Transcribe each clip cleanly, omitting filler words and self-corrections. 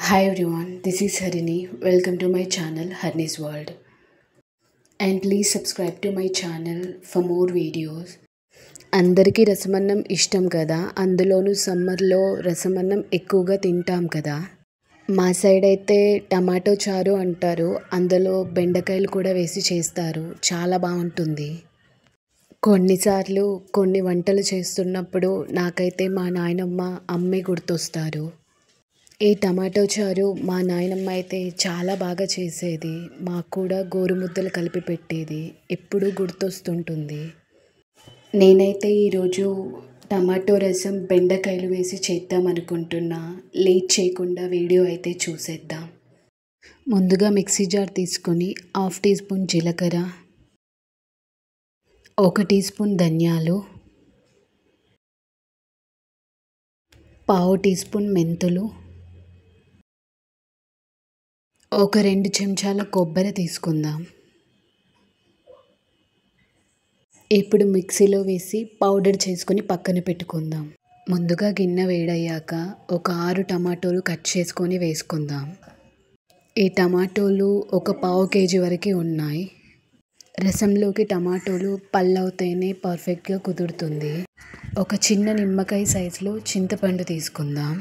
Hi everyone, this is Harini. Welcome to my channel Harini's World. And please subscribe to my channel for more videos. అందరికీ రసమన్నం ఇష్టం కదా, అందులోనూ సమ్మర్లో రసమన్నం ఎక్కువగా తింటాం కదా. మా సైడ్ అయితే టమాటో చారు అంటారు, అందులో బెండకాయలు కూడా వేసి చేస్తారు, చాలా బాగుంటుంది. కొన్నిసార్లు కొన్ని వంటలు చేస్తున్నప్పుడు నాకైతే మా నాయనమ్మ అమ్మే గుర్తొస్తారు. ఈ టమాటో చారు మా నాయనమ్మ అయితే చాలా బాగా చేసేది, మాకు కూడా గోరుముద్దలు కలిపి పెట్టేది, ఎప్పుడూ గుర్తొస్తుంటుంది. నేనైతే ఈరోజు టమాటో రసం బెండకాయలు వేసి చేద్దాం అనుకుంటున్నా. లేట్ చేయకుండా వీడియో అయితే చూసేద్దాం. ముందుగా మిక్సీ జార్ తీసుకొని 1/2 టీ స్పూన్ జీలకర్ర, 1 టీ స్పూన్ ధనియాలు, 1/2 టీ స్పూన్ మెంతులు, ఒక 2 చెంచాల కొబ్బరి తీసుకుందాం. ఇప్పుడు మిక్సీలో వేసి పౌడర్ చేసుకొని పక్కన పెట్టుకుందాం. ముందుగా గిన్నె వేడయ్యాక ఒక 6 టమాటోలు కట్ చేసుకొని వేసుకుందాం. ఈ టమాటోలు ఒక 1/2 కేజీ వరకు ఉన్నాయి. రసంలోకి టమాటోలు పళ్ళవుతేనే పర్ఫెక్ట్గా కుదురుతుంది. ఒక చిన్న నిమ్మకాయ సైజులో చింతపండు తీసుకుందాం.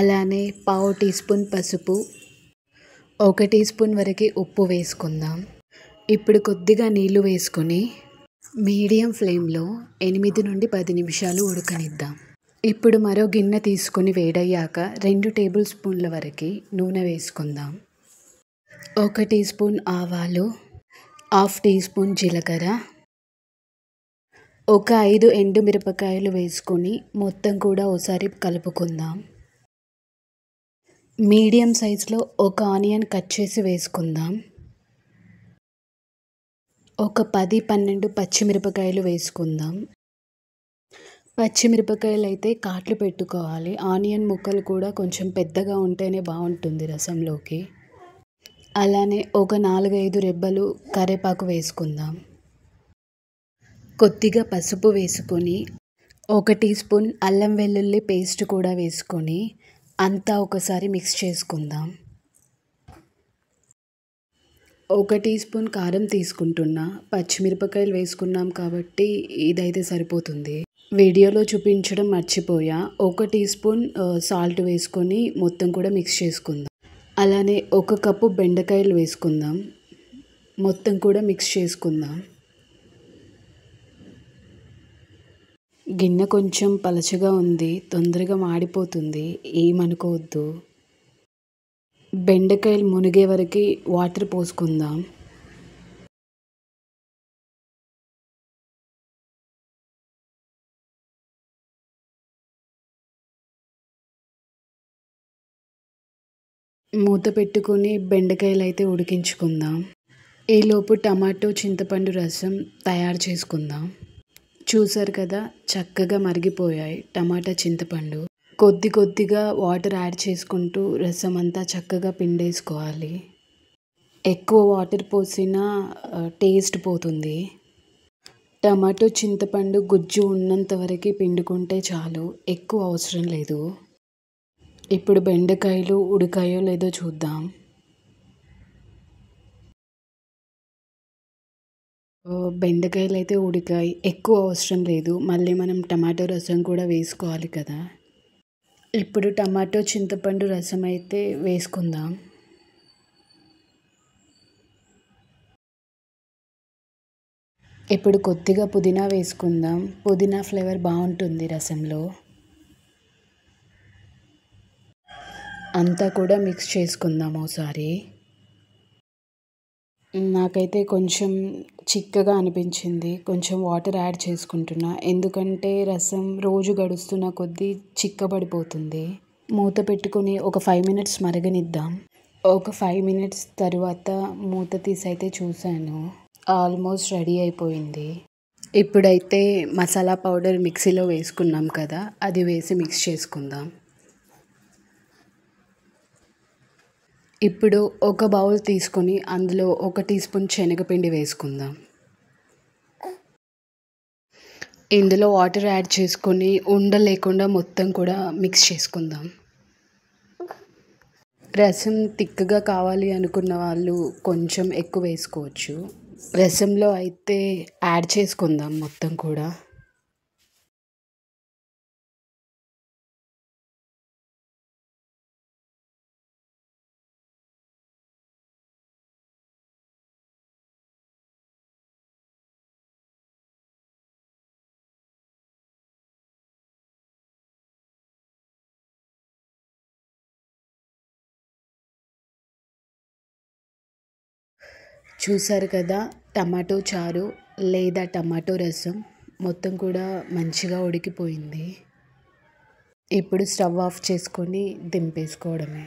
అలానే 1/2 టీ స్పూన్ పసుపు, 1 టీ స్పూన్ వరకు ఉప్పు వేసుకుందాం. ఇప్పుడు కొద్దిగా నీళ్లు వేసుకొని మీడియం ఫ్లేమ్లో 8 నుండి 10 నిమిషాలు ఉడకనిద్దాం. ఇప్పుడు మరో గిన్నె తీసుకొని వేడయ్యాక 2 టేబుల్ స్పూన్ల వరకు నూనె వేసుకుందాం. 1 టీ స్పూన్ ఆవాలు, 1/2 టీ స్పూన్ జీలకర్ర, ఒక 5 ఎండుమిరపకాయలు వేసుకొని మొత్తం కూడా ఒకసారి కలుపుకుందాం. మీడియం సైజులో ఒక ఆనియన్ కట్ చేసి వేసుకుందాం. ఒక 10-12 పచ్చిమిరపకాయలు వేసుకుందాం. పచ్చిమిరపకాయలు అయితే కాట్లు పెట్టుకోవాలి. ఆనియన్ ముక్కలు కూడా కొంచెం పెద్దగా ఉంటేనే బాగుంటుంది రసంలోకి. అలానే ఒక 4-5 రెబ్బలు కరివేపాకు వేసుకుందాం. కొద్దిగా పసుపు వేసుకొని 1 టీ స్పూన్ అల్లం వెల్లుల్లి పేస్ట్ కూడా వేసుకొని అంతా ఒకసారి మిక్స్ చేసుకుందాం. 1 టీ స్పూన్ కారం తీసుకుంటున్నా, పచ్చిమిరపకాయలు వేసుకున్నాం కాబట్టి ఇదైతే సరిపోతుంది. వీడియోలో చూపించడం మర్చిపోయా. 1 టీ స్పూన్ సాల్ట్ వేసుకొని మొత్తం కూడా మిక్స్ చేసుకుందాం. అలానే 1 కప్పు బెండకాయలు వేసుకుందాం, మొత్తం కూడా మిక్స్ చేసుకుందాం. గిన్నె కొంచెం పలచగా ఉంది, తొందరగా మాడిపోతుంది, ఏమనుకోవద్దు. బెండకాయలు మునిగే వరకు వాటర్ పోసుకుందాం. మూత పెట్టుకొని బెండకాయలు అయితే ఉడికించుకుందాం. ఈలోపు టమాటో చింతపండు రసం తయారు చేసుకుందాం. చూసారు కదా, చక్కగా మరిగిపోయాయి టమాటా చింతపండు. కొద్దిగా వాటర్ యాడ్ చేసుకుంటూ రసం అంతా చక్కగా పిండేసుకోవాలి. ఎక్కువ వాటర్ పోసినా టేస్ట్ పోతుంది. టమాటో చింతపండు గుజ్జు ఉన్నంత వరకు పిండుకుంటే చాలు, ఎక్కువ అవసరం లేదు. ఇప్పుడు బెండకాయలు ఉడికాయో లేదో చూద్దాం. బెండకాయలు అయితే ఉడికాయి, ఎక్కువ అవసరం లేదు. మళ్ళీ మనం టమాటో రసం కూడా వేసుకోవాలి కదా. ఇప్పుడు టమాటో చింతపండు రసం అయితే వేసుకుందాం. ఇప్పుడు కొద్దిగా పుదీనా వేసుకుందాం, పుదీనా ఫ్లేవర్ బాగుంటుంది రసంలో. అంతా కూడా మిక్స్ చేసుకుందాం ఒకసారి. నాకైతే కొంచెం చిక్కగా అనిపించింది, కొంచెం వాటర్ యాడ్ చేసుకుంటున్నా, ఎందుకంటే రసం రోజు గడుస్తున్న కొద్దీ చిక్కబడిపోతుంది. మూత పెట్టుకొని ఒక 5 మినిట్స్ మరగనిద్దాం. ఒక 5 మినిట్స్ తర్వాత మూత తీసి అయితే చూశాను, ఆల్మోస్ట్ రెడీ అయిపోయింది. ఇప్పుడైతే మసాలా పౌడర్ మిక్సీలో వేసుకున్నాం కదా, అది వేసి మిక్స్ చేసుకుందాం. ఇప్పుడు ఒక బౌల్ తీసుకొని అందులో 1 టీ స్పూన్ శనగపిండి వేసుకుందాం. ఇందులో వాటర్ యాడ్ చేసుకొని ఉండలు లేకుండా మొత్తం కూడా మిక్స్ చేసుకుందాం. రసం తిక్కగా కావాలి అనుకున్న వాళ్ళు కొంచెం ఎక్కువ వేసుకోవచ్చు. రసంలో అయితే యాడ్ చేసుకుందాం మొత్తం కూడా. చూసారు కదా, టమాటో చారు లేదా టమాటో రసం మొత్తం కూడా మంచిగా ఉడికిపోయింది. ఇప్పుడు స్టవ్ ఆఫ్ చేసుకొని దింపేసుకోవడమే.